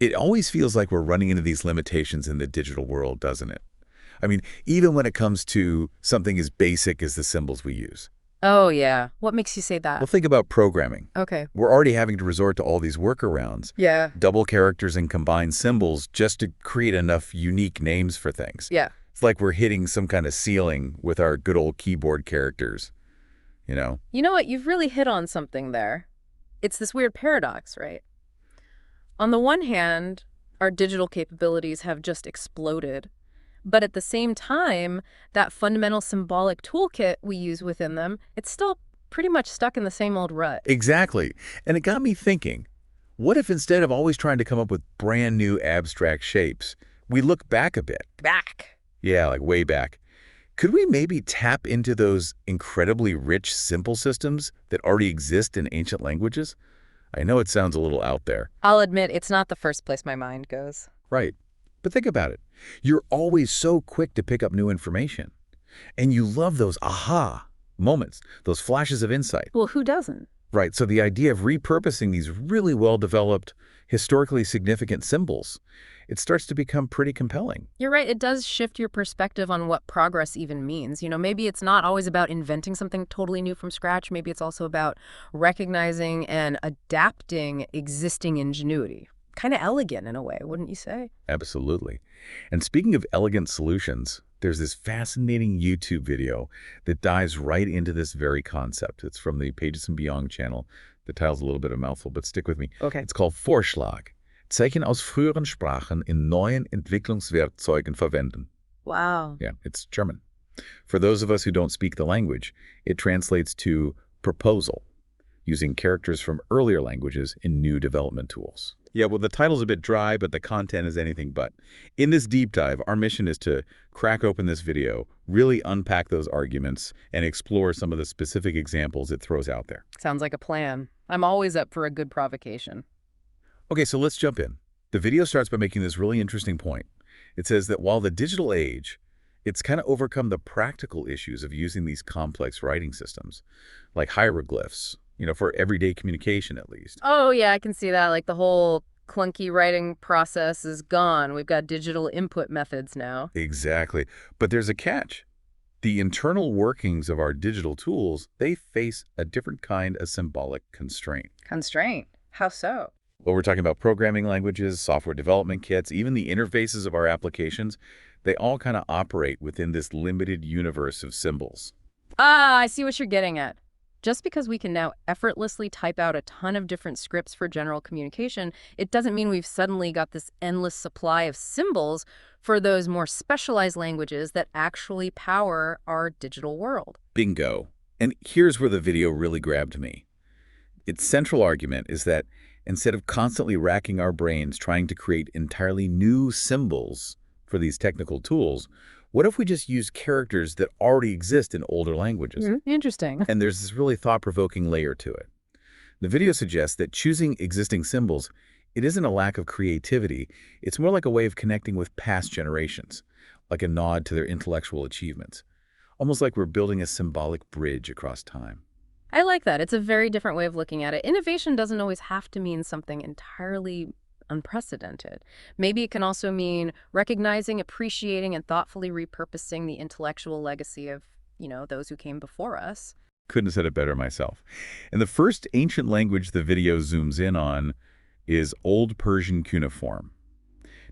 It always feels like we're running into these limitations in the digital world, doesn't it? I mean, even when it comes to something as basic as the symbols we use. Oh, yeah. What makes you say Well, that? think about programming. Okay. We're already having to resort to all these workarounds, Yeah. double characters and combined symbols just to create enough unique names for things. Yeah. It's like we're hitting some kind of ceiling with our good old keyboard characters, you know? You know what? You've really hit on something there. It's this weird paradox, right? On the one hand, our digital capabilities have just exploded. But at the same time, that fundamental symbolic toolkit we use within them, it's still pretty much stuck in the same old rut. Exactly. And it got me thinking, what if instead of always trying to come up with brand new abstract shapes, we look back a bit? Back. Yeah, like way back. Could we maybe tap into those incredibly rich symbol systems that already exist in ancient languages? I know it sounds a little out there. I'll admit, it's not the first place my mind goes. Right. But think about it. You're always so quick to pick up new information. And you love those aha moments, those flashes of insight. Well, who doesn't? Right. So the idea of repurposing these really well-developed, historically significant symbols, it starts to become pretty compelling. You're right, it does shift your perspective on what progress even means. Maybe it's not always about inventing something totally new from scratch. Maybe it's also about recognizing and adapting existing ingenuity. Kind of elegant in a way, wouldn't you say? Absolutely. And speaking of elegant solutions, there's this fascinating YouTube video that dives right into this very concept. It's from the Pages and Beyond channel. The title's a little bit of a mouthful, but stick with me. Okay. It's called Vorschlag. Zeichen aus früheren Sprachen in neuen Entwicklungswerkzeugen verwenden. Wow. Yeah, it's German. For those of us who don't speak the language, it translates to proposal, using characters from earlier languages in new development tools. Yeah, well, the title's a bit dry, but the content is anything but. In this deep dive, our mission is to crack open this video, really unpack those arguments, and explore some of the specific examples it throws out there. Sounds like a plan. I'm always up for a good provocation. Okay, so let's jump in. The video starts by making this really interesting point. It says that while the digital age, it's kind of overcome the practical issues of using these complex writing systems, like hieroglyphs, for everyday communication at least. Oh, yeah, I can see that. Like the whole clunky writing process is gone. We've got digital input methods now. Exactly. But there's a catch. The internal workings of our digital tools, they face a different kind of symbolic constraint. Constraint? How so? Well, we're talking about programming languages, software development kits, even the interfaces of our applications. They all kind of operate within this limited universe of symbols. Ah, I see what you're getting at. Just because we can now effortlessly type out a ton of different scripts for general communication, it doesn't mean we've suddenly got this endless supply of symbols for those more specialized languages that actually power our digital world. Bingo. And here's where the video really grabbed me. Its central argument is that instead of constantly racking our brains trying to create entirely new symbols for these technical tools, what if we just use characters that already exist in older languages? Interesting. And there's this really thought-provoking layer to it. The video suggests that choosing existing symbols, it isn't a lack of creativity. It's more like a way of connecting with past generations, like a nod to their intellectual achievements, almost like we're building a symbolic bridge across time. I like that. It's a very different way of looking at it. Innovation doesn't always have to mean something entirely unprecedented. Maybe it can also mean recognizing, appreciating, and thoughtfully repurposing the intellectual legacy of, those who came before us. Couldn't have said it better myself. And the first ancient language the video zooms in on is Old Persian cuneiform.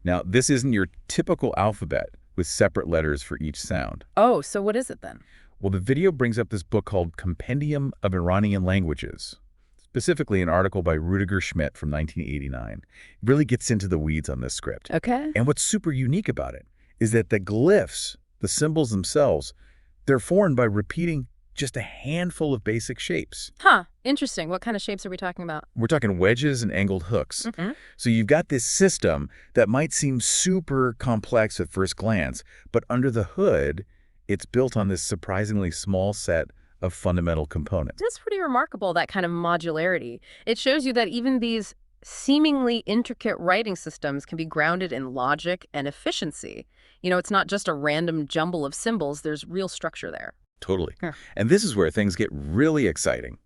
Now, this isn't your typical alphabet with separate letters for each sound. Oh, so what is it then? Well, the video brings up this book called Compendium of Iranian Languages, specifically an article by Rudiger Schmidt from 1989. It really gets into the weeds on this script. Okay. And what's super unique about it is that the glyphs, the symbols themselves, they're formed by repeating just a handful of basic shapes. Huh. Interesting. What kind of shapes are we talking about? We're talking wedges and angled hooks. So you've got this system that might seem super complex at first glance, but under the hood, it's built on this surprisingly small set of fundamental components. That's pretty remarkable, that kind of modularity. It shows you that even these seemingly intricate writing systems can be grounded in logic and efficiency. It's not just a random jumble of symbols. There's real structure there. Totally. Yeah. And this is where things get really exciting.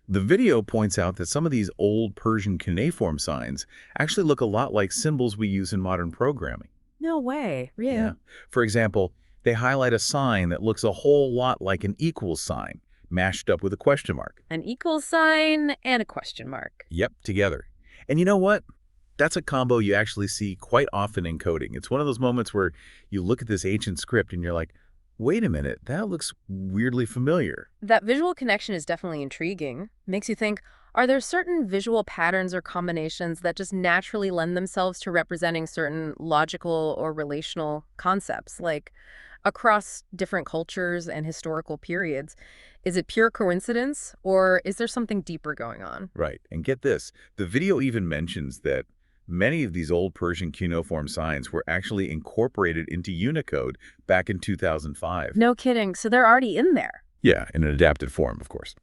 The video points out that some of these old Persian cuneiform signs actually look a lot like symbols we use in modern programming. No way. Really? Yeah. For example, they highlight a sign that looks a whole lot like an equals sign, mashed up with a question mark. An equal sign and a question mark. Yep, together. And you know what? That's a combo you actually see quite often in coding. It's one of those moments where you look at this ancient script and you're like, wait a minute, that looks weirdly familiar. That visual connection is definitely intriguing. Makes you think, are there certain visual patterns or combinations that just naturally lend themselves to representing certain logical or relational concepts, like across different cultures and historical periods? Is it pure coincidence, or is there something deeper going on? Right. And get this, the video even mentions that many of these old Persian cuneiform signs were actually incorporated into Unicode back in 2005. No kidding. So they're already in there. Yeah, in an adapted form, of course.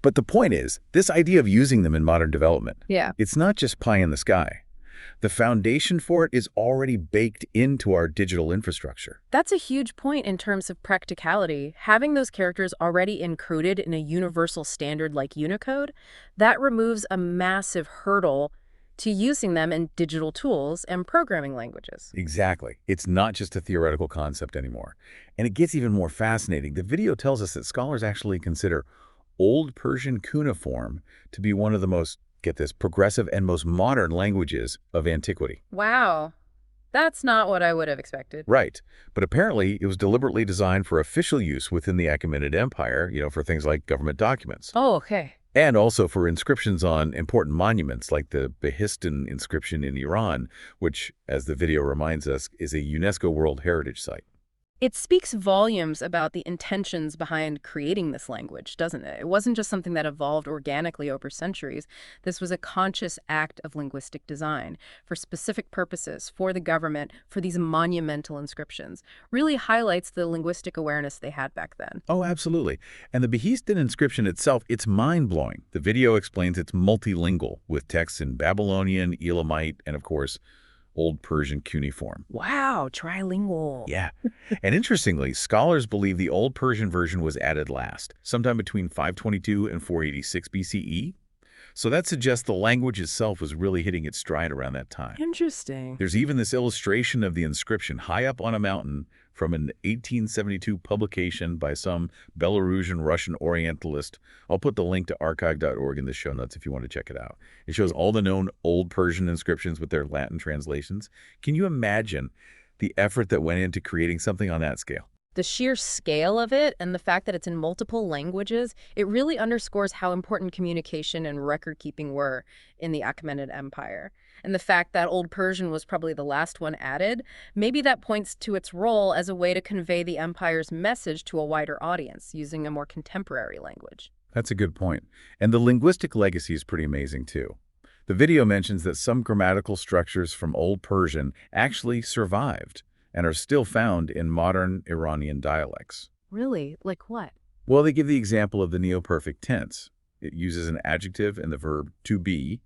But the point is, this idea of using them in modern development, Yeah. it's not just pie in the sky. The foundation for it is already baked into our digital infrastructure. That's a huge point in terms of practicality. Having those characters already encoded in a universal standard like Unicode, that removes a massive hurdle to using them in digital tools and programming languages. Exactly. It's not just a theoretical concept anymore. And it gets even more fascinating. The video tells us that scholars actually consider Old Persian cuneiform to be one of the most, get this, progressive and most modern languages of antiquity. Wow. That's not what I would have expected. Right. But apparently it was deliberately designed for official use within the Achaemenid Empire, for things like government documents. Oh, okay. And also for inscriptions on important monuments like the Behistun inscription in Iran, which, as the video reminds us, is a UNESCO World Heritage Site. It speaks volumes about the intentions behind creating this language, doesn't it? It wasn't just something that evolved organically over centuries. This was a conscious act of linguistic design for specific purposes, for the government, for these monumental inscriptions. Really highlights the linguistic awareness they had back then. Oh, absolutely. And the Behistun inscription itself, it's mind-blowing. The video explains it's multilingual, with texts in Babylonian, Elamite, and of course, Old Persian cuneiform. Wow, trilingual. Yeah. And interestingly, scholars believe the Old Persian version was added last, sometime between 522 and 486 BCE. So that suggests the language itself was really hitting its stride around that time. Interesting. There's even this illustration of the inscription high up on a mountain from an 1872 publication by some Belarusian Russian Orientalist. I'll put the link to archive.org in the show notes if you want to check it out. It shows all the known Old Persian inscriptions with their Latin translations. Can you imagine the effort that went into creating something on that scale? The sheer scale of it and the fact that it's in multiple languages, it really underscores how important communication and record-keeping were in the Achaemenid Empire. And the fact that Old Persian was probably the last one added, maybe that points to its role as a way to convey the empire's message to a wider audience using a more contemporary language. That's a good point. And the linguistic legacy is pretty amazing, too. The video mentions that some grammatical structures from Old Persian actually survived and are still found in modern Iranian dialects. Really? Like what? Well, they give the example of the neoperfect tense. It uses an adjective and the verb to be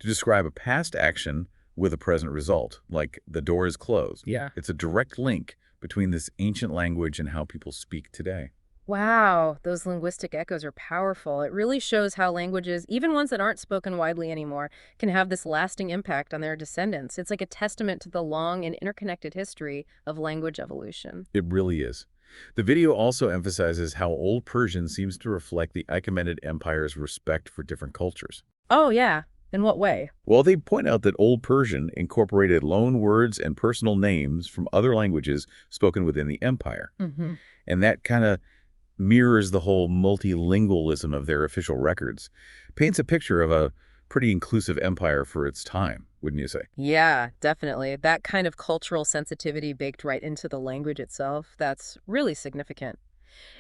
to describe a past action with a present result, like the door is closed. Yeah. It's a direct link between this ancient language and how people speak today. Wow, those linguistic echoes are powerful. It really shows how languages, even ones that aren't spoken widely anymore, can have this lasting impact on their descendants. It's like a testament to the long and interconnected history of language evolution. It really is. The video also emphasizes how Old Persian seems to reflect the Achaemenid Empire's respect for different cultures. Oh, yeah. In what way? Well, they point out that Old Persian incorporated loan words and personal names from other languages spoken within the empire. Mm-hmm. And that kind of mirrors the whole multilingualism of their official records, paints a picture of a pretty inclusive empire for its time, wouldn't you say? Yeah, definitely. That kind of cultural sensitivity baked right into the language itself, that's really significant.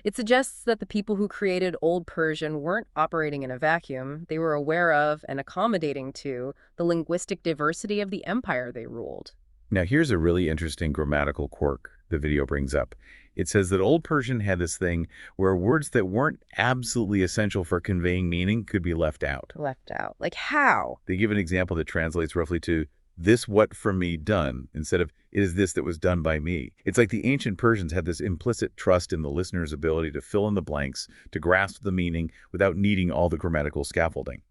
It suggests that the people who created Old Persian weren't operating in a vacuum. They were aware of and accommodating to the linguistic diversity of the empire they ruled. Now, here's a really interesting grammatical quirk the video brings up. It says that Old Persian had this thing where words that weren't absolutely essential for conveying meaning could be left out. Left out. Like how? They give an example that translates roughly to this what for me done, instead of it is this that was done by me. It's like the ancient Persians had this implicit trust in the listener's ability to fill in the blanks, to grasp the meaning without needing all the grammatical scaffolding.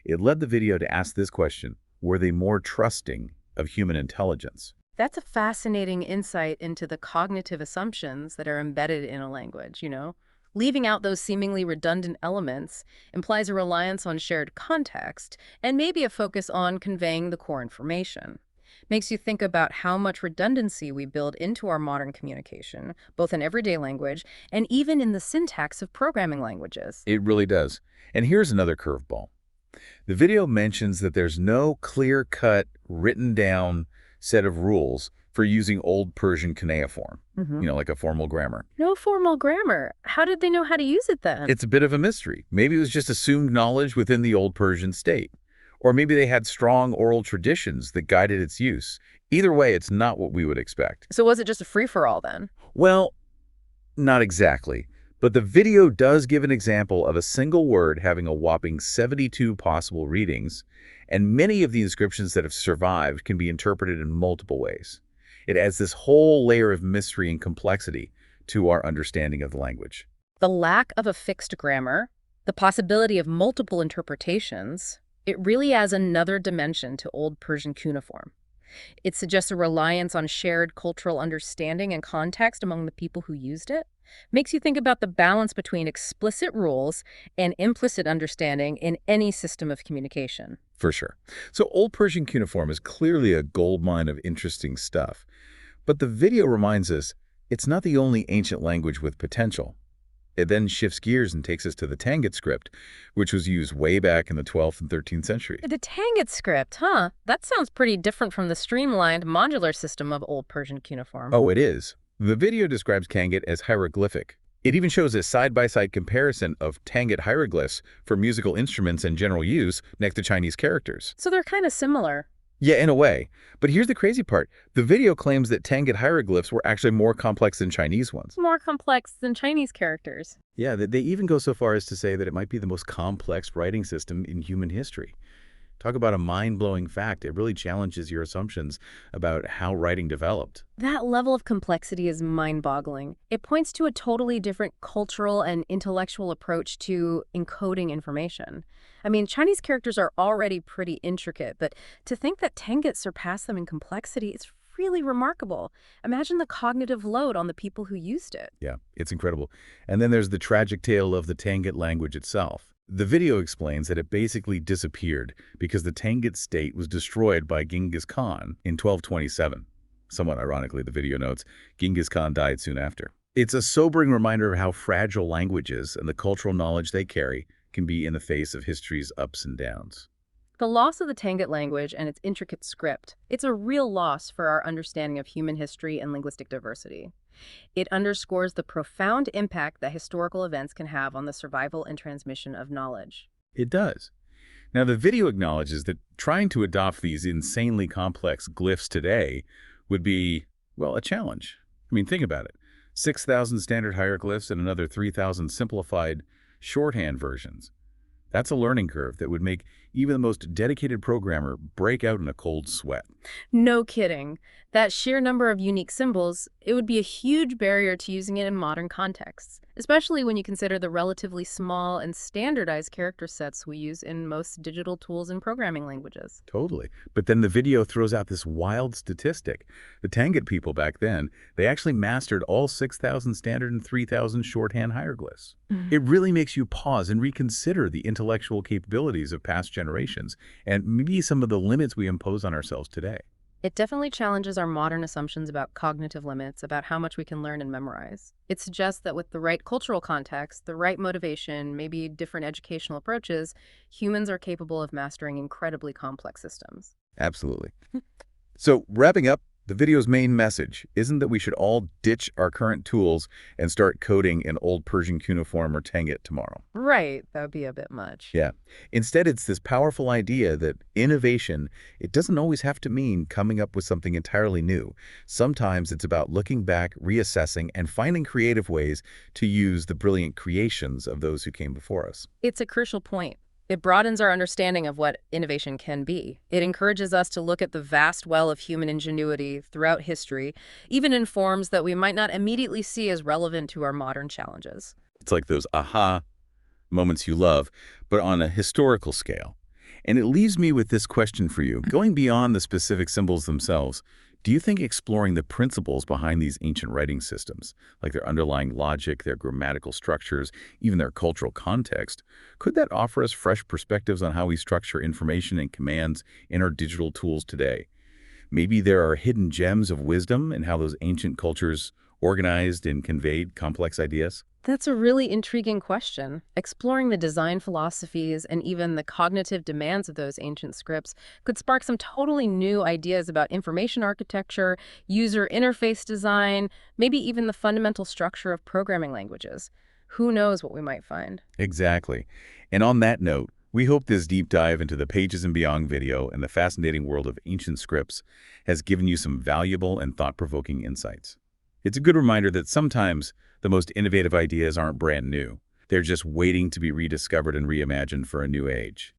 It led the video to ask this question: were they more trusting of human intelligence? That's a fascinating insight into the cognitive assumptions that are embedded in a language. Leaving out those seemingly redundant elements implies a reliance on shared context and maybe a focus on conveying the core information. Makes you think about how much redundancy we build into our modern communication, both in everyday language and even in the syntax of programming languages. It really does. And here's another curveball. The video mentions that there's no clear-cut, written-down set of rules for using Old Persian cuneiform, like a formal grammar. No formal grammar. How did they know how to use it then? It's a bit of a mystery. Maybe it was just assumed knowledge within the Old Persian state. Or maybe they had strong oral traditions that guided its use. Either way, it's not what we would expect. So was it just a free-for-all then? Well, not exactly. But the video does give an example of a single word having a whopping 72 possible readings, and many of the inscriptions that have survived can be interpreted in multiple ways. It adds this whole layer of mystery and complexity to our understanding of the language. The lack of a fixed grammar, the possibility of multiple interpretations, it really adds another dimension to Old Persian cuneiform. It suggests a reliance on shared cultural understanding and context among the people who used it. Makes you think about the balance between explicit rules and implicit understanding in any system of communication. For sure. So Old Persian cuneiform is clearly a goldmine of interesting stuff. But the video reminds us it's not the only ancient language with potential. It then shifts gears and takes us to the Tangut script, which was used way back in the 12th and 13th century. The Tangut script, huh? That sounds pretty different from the streamlined modular system of Old Persian cuneiform. Oh, it is. The video describes Tangut as hieroglyphic. It even shows a side-by-side comparison of Tangut hieroglyphs for musical instruments and general use next to Chinese characters. So they're kind of similar. Yeah, in a way. But here's the crazy part. The video claims that Tangut hieroglyphs were actually more complex than Chinese ones. More complex than Chinese characters. Yeah, they even go so far as to say that it might be the most complex writing system in human history. Talk about a mind-blowing fact. It really challenges your assumptions about how writing developed. That level of complexity is mind-boggling. It points to a totally different cultural and intellectual approach to encoding information. I mean, Chinese characters are already pretty intricate, but to think that Tangut surpassed them in complexity is really remarkable. Imagine the cognitive load on the people who used it. Yeah, it's incredible. And then there's the tragic tale of the Tangut language itself. The video explains that it basically disappeared because the Tangut state was destroyed by Genghis Khan in 1227. Somewhat ironically, the video notes, Genghis Khan died soon after. It's a sobering reminder of how fragile languages and the cultural knowledge they carry can be in the face of history's ups and downs. The loss of the Tangut language and its intricate script, it's a real loss for our understanding of human history and linguistic diversity. It underscores the profound impact that historical events can have on the survival and transmission of knowledge. It does. Now, the video acknowledges that trying to adopt these insanely complex glyphs today would be, well, a challenge. I mean, think about it. 6,000 standard hieroglyphs and another 3,000 simplified shorthand versions. That's a learning curve that would make even the most dedicated programmer break out in a cold sweat. No kidding. That sheer number of unique symbols, it would be a huge barrier to using it in modern contexts, especially when you consider the relatively small and standardized character sets we use in most digital tools and programming languages. Totally. But then the video throws out this wild statistic. The Tangut people back then, they actually mastered all 6,000 standard and 3,000 shorthand hieroglyphs. It really makes you pause and reconsider the intellectual capabilities of past generations and maybe some of the limits we impose on ourselves today. It definitely challenges our modern assumptions about cognitive limits, about how much we can learn and memorize. It suggests that with the right cultural context, the right motivation, maybe different educational approaches, humans are capable of mastering incredibly complex systems. Absolutely. So wrapping up, the video's main message isn't that we should all ditch our current tools and start coding in Old Persian cuneiform or Tangut tomorrow. Right, that would be a bit much. Yeah. Instead, it's this powerful idea that innovation, it doesn't always have to mean coming up with something entirely new. Sometimes it's about looking back, reassessing, and finding creative ways to use the brilliant creations of those who came before us. It's a crucial point. It broadens our understanding of what innovation can be. It encourages us to look at the vast well of human ingenuity throughout history, even in forms that we might not immediately see as relevant to our modern challenges. It's like those aha moments you love, but on a historical scale. And it leaves me with this question for you. Going beyond the specific symbols themselves, do you think exploring the principles behind these ancient writing systems, like their underlying logic, their grammatical structures, even their cultural context, could that offer us fresh perspectives on how we structure information and commands in our digital tools today? Maybe there are hidden gems of wisdom in how those ancient cultures organized and conveyed complex ideas? That's a really intriguing question. Exploring the design philosophies and even the cognitive demands of those ancient scripts could spark some totally new ideas about information architecture, user interface design, maybe even the fundamental structure of programming languages. Who knows what we might find? Exactly. And on that note, we hope this deep dive into the Pages and Beyond video and the fascinating world of ancient scripts has given you some valuable and thought-provoking insights. It's a good reminder that sometimes the most innovative ideas aren't brand new. They're just waiting to be rediscovered and reimagined for a new age.